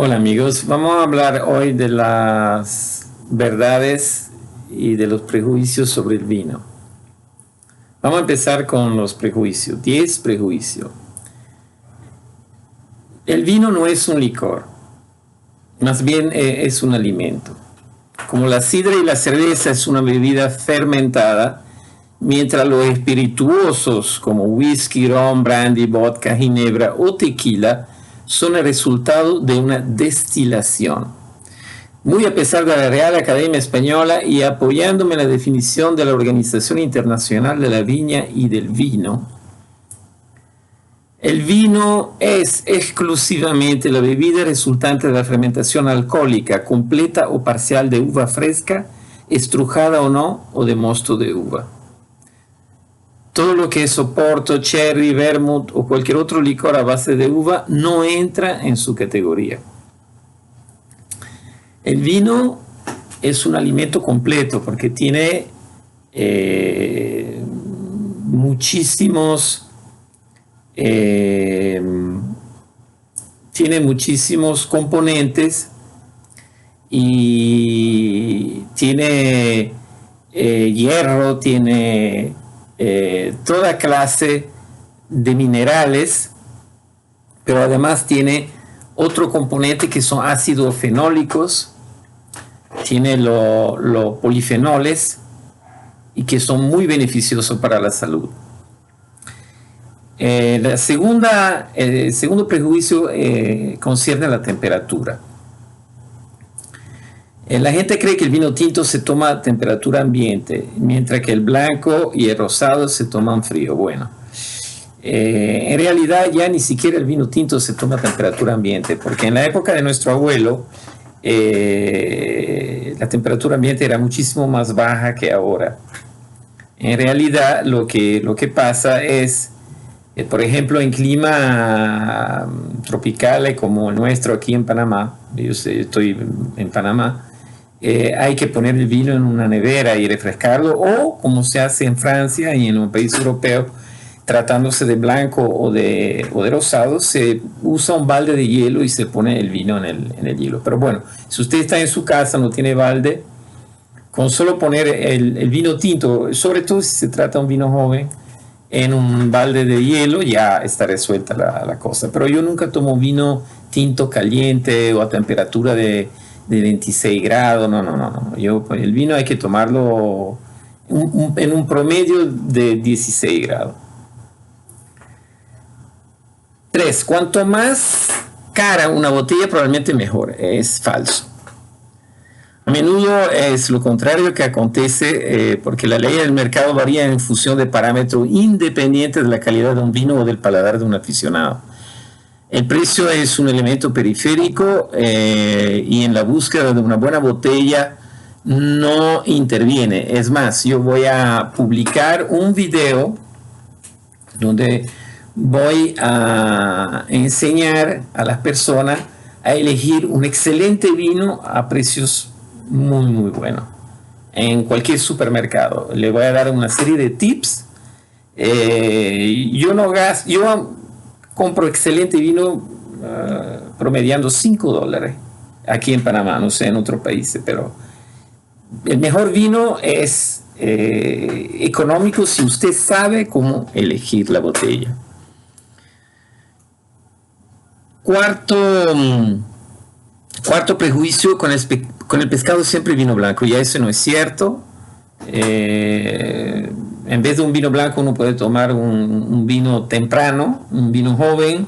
Hola amigos, vamos a hablar hoy de las verdades y de los prejuicios sobre el vino. Vamos a empezar con los prejuicios. 10 prejuicios. El vino no es un licor, más bien es un alimento. Como la sidra y la cerveza es una bebida fermentada, mientras los espirituosos como whisky, ron, brandy, vodka, ginebra o tequila son el resultado de una destilación. Muy a pesar de la Real Academia Española y apoyándome en la definición de la Organización Internacional de la Viña y del Vino, el vino es exclusivamente la bebida resultante de la fermentación alcohólica, completa o parcial de uva fresca, estrujada o no, o de mosto de uva. Todo lo que es Oporto, Cherry, Vermouth o cualquier otro licor a base de uva no entra en su categoría. El vino es un alimento completo porque tiene muchísimos componentes y tiene hierro, tiene toda clase de minerales, pero además tiene otro componente que son ácidos fenólicos, tiene los polifenoles y que son muy beneficiosos para la salud. El segundo prejuicio concierne a la temperatura. La gente cree que el vino tinto se toma a temperatura ambiente, mientras que el blanco y el rosado se toman frío. Bueno, en realidad ya ni siquiera el vino tinto se toma a temperatura ambiente, porque en la época de nuestro abuelo la temperatura ambiente era muchísimo más baja que ahora. En realidad lo que pasa es, por ejemplo, en clima tropicales como el nuestro aquí en Panamá, yo estoy en Panamá, hay que poner el vino en una nevera y refrescarlo, o como se hace en Francia y en un país europeo, tratándose de blanco o de rosado, se usa un balde de hielo y se pone el vino en el hielo. Pero bueno, si usted está en su casa, no tiene balde, con solo poner el vino tinto, sobre todo si se trata de un vino joven, en un balde de hielo, ya está resuelta la cosa. Pero yo nunca tomo vino tinto caliente o a temperatura de 26 grados, no. El vino hay que tomarlo en un promedio de 16 grados. 3. Cuanto más cara una botella, probablemente mejor. Es falso. A menudo es lo contrario que acontece porque la ley del mercado varía en función de parámetros independientes de la calidad de un vino o del paladar de un aficionado. El precio es un elemento periférico y en la búsqueda de una buena botella no interviene. Es más, yo voy a publicar un video donde voy a enseñar a las personas a elegir un excelente vino a precios muy, muy buenos en cualquier supermercado. Le voy a dar una serie de tips. Yo compro excelente vino promediando $5 aquí en Panamá, no sé en otros países, pero el mejor vino es económico si usted sabe cómo elegir la botella. Cuarto prejuicio, con el pescado siempre vino blanco. Ya eso no es cierto. En vez de un vino blanco uno puede tomar un vino temprano, un vino joven,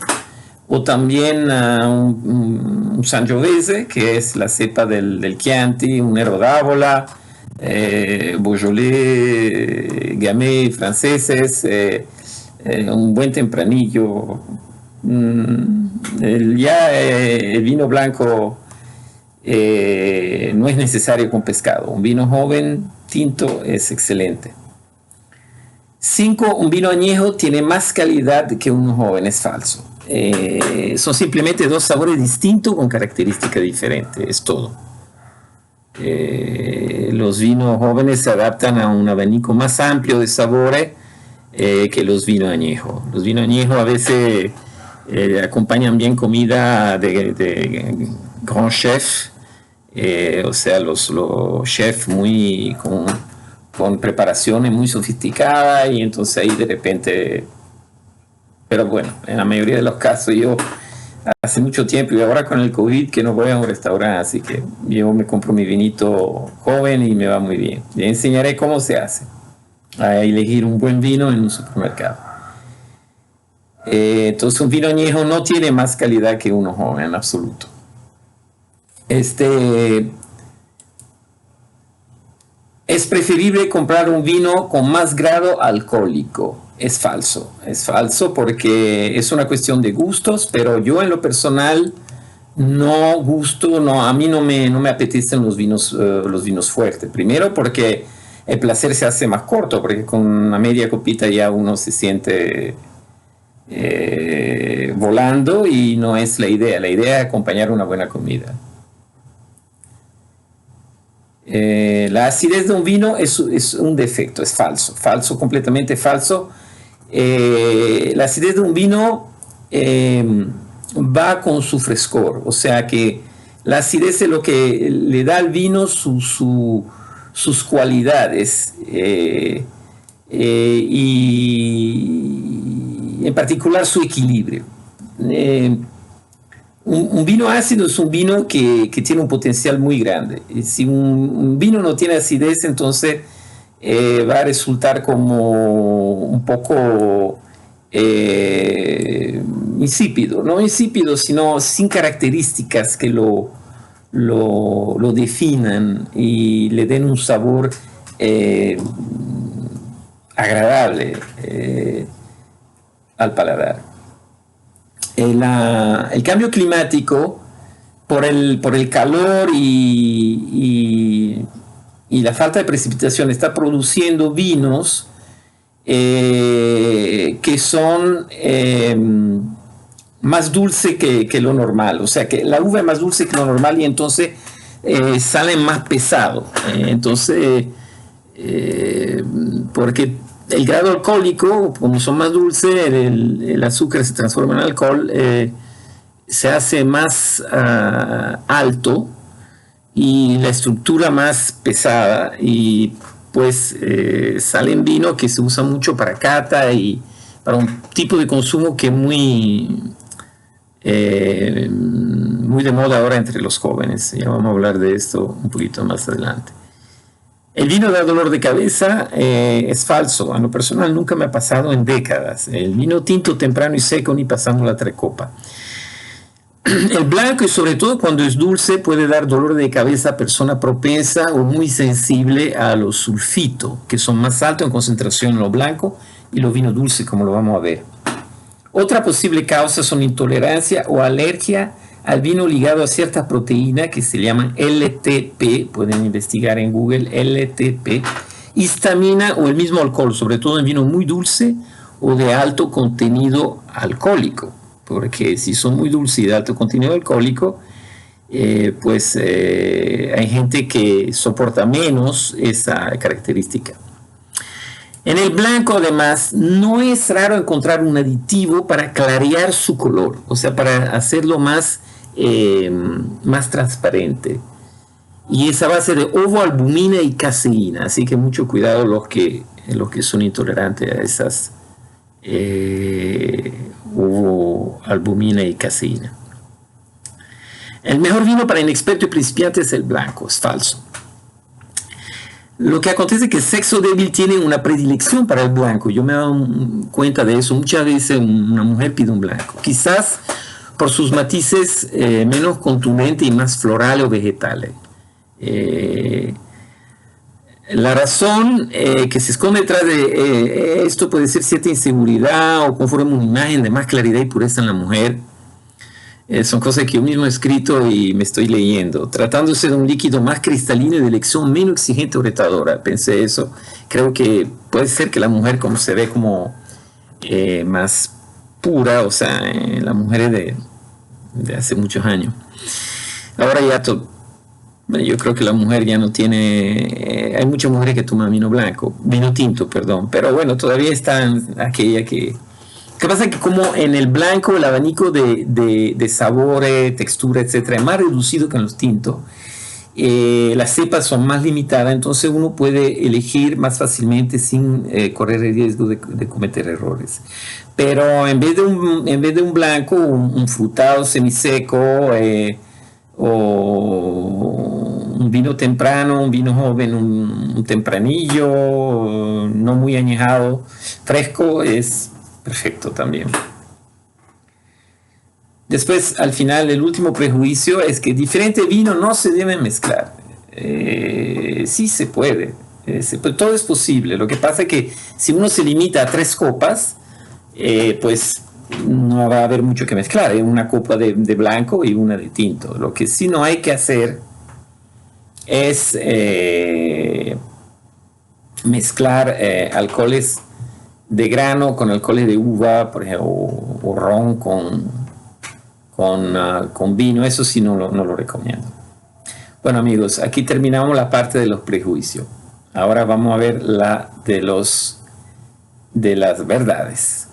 o también un Sangiovese, que es la cepa del Chianti, un Nero d'Avola, Beaujolais, Gamay franceses, un buen tempranillo. El vino blanco no es necesario con pescado. Un vino joven tinto es excelente. 5. Un vino añejo tiene más calidad que uno joven. Es falso. Son simplemente dos sabores distintos con características diferentes. Es todo. Los vinos jóvenes se adaptan a un abanico más amplio de sabores que los vinos añejos. Los vinos añejos a veces acompañan bien comida de grand chef, o sea, los chefs muy con preparaciones muy sofisticadas, y entonces ahí de repente, pero bueno, en la mayoría de los casos yo hace mucho tiempo, y ahora con el COVID que no voy a un restaurante, así que yo me compro mi vinito joven y me va muy bien. Le enseñaré cómo se hace a elegir un buen vino en un supermercado. Entonces un vino añejo no tiene más calidad que uno joven en absoluto. Es preferible comprar un vino con más grado alcohólico. Es falso porque es una cuestión de gustos, pero yo en lo personal a mí no me apetecen los vinos fuertes. Primero porque el placer se hace más corto, porque con una media copita ya uno se siente volando, y no es la idea. La idea es acompañar una buena comida. La acidez de un vino es un defecto, es falso, completamente falso. La acidez de un vino va con su frescor, o sea que la acidez es lo que le da al vino sus cualidades, y en particular su equilibrio. Un vino ácido es un vino que tiene un potencial muy grande. Si un vino no tiene acidez, entonces va a resultar como un poco insípido, no insípido, sino sin características que lo definan y le den un sabor agradable al paladar. El cambio climático, por el calor y la falta de precipitación, está produciendo vinos que son más dulces que lo normal. O sea, que la uva es más dulce que lo normal, y entonces salen más pesados. Porque el grado alcohólico, como son más dulces, el azúcar se transforma en alcohol, se hace más alto, y la estructura más pesada, y pues salen vinos que se usan mucho para cata y para un tipo de consumo que es muy de moda ahora entre los jóvenes. Ya vamos a hablar de esto un poquito más adelante. El vino da dolor de cabeza, es falso. A lo personal nunca me ha pasado en décadas. El vino tinto temprano y seco ni pasamos la trecopa. El blanco, y sobre todo cuando es dulce, puede dar dolor de cabeza a persona propensa o muy sensible a los sulfitos, que son más altos en concentración en lo blanco y los vinos dulces, como lo vamos a ver. Otra posible causa son intolerancia o alergia al vino ligado a ciertas proteínas que se llaman LTP, pueden investigar en Google, LTP, histamina o el mismo alcohol, sobre todo en vino muy dulce o de alto contenido alcohólico, porque si son muy dulces y de alto contenido alcohólico, pues hay gente que soporta menos esa característica. En el blanco, además, no es raro encontrar un aditivo para clarear su color, o sea, para hacerlo más transparente. Y es a base de ovoalbumina y caseína, así que mucho cuidado los que son intolerantes a esas ovoalbumina y caseína. El mejor vino para inexperto y principiante es el blanco, es falso. Lo que acontece es que el sexo débil tiene una predilección para el blanco. Yo me he dado cuenta de eso. Muchas veces una mujer pide un blanco, quizás por sus matices menos contundentes y más florales o vegetales. La razón que se esconde detrás de esto puede ser cierta inseguridad, o conforme una imagen de más claridad y pureza en la mujer. Son cosas que yo mismo he escrito y me estoy leyendo. Tratándose de un líquido más cristalino y de elección menos exigente o retadora. Pensé eso. Creo que puede ser que la mujer, como se ve como más pura, o sea, las mujeres de hace muchos años. Ahora ya yo creo que la mujer ya no tiene... hay muchas mujeres que toman vino tinto, perdón. Pero bueno, todavía están aquellas que que pasa es que como en el blanco el abanico de sabores, textura, etcétera, es más reducido que en los tintos, las cepas son más limitadas, entonces uno puede elegir más fácilmente sin correr el riesgo de cometer errores. Pero en vez de un blanco, un frutado semiseco o un vino temprano, un vino joven, un tempranillo, no muy añejado, fresco, es perfecto también. Después, al final, el último prejuicio es que diferentes vinos no se deben mezclar. Sí se puede, todo es posible. Lo que pasa es que si uno se limita a 3 copas, pues no va a haber mucho que mezclar. Una copa de blanco y una de tinto. Lo que sí no hay que hacer es mezclar alcoholes de grano con alcoholes de uva, por ejemplo, o ron con vino. Eso sí no lo recomiendo. Bueno, amigos, aquí terminamos la parte de los prejuicios. Ahora vamos a ver la de las verdades.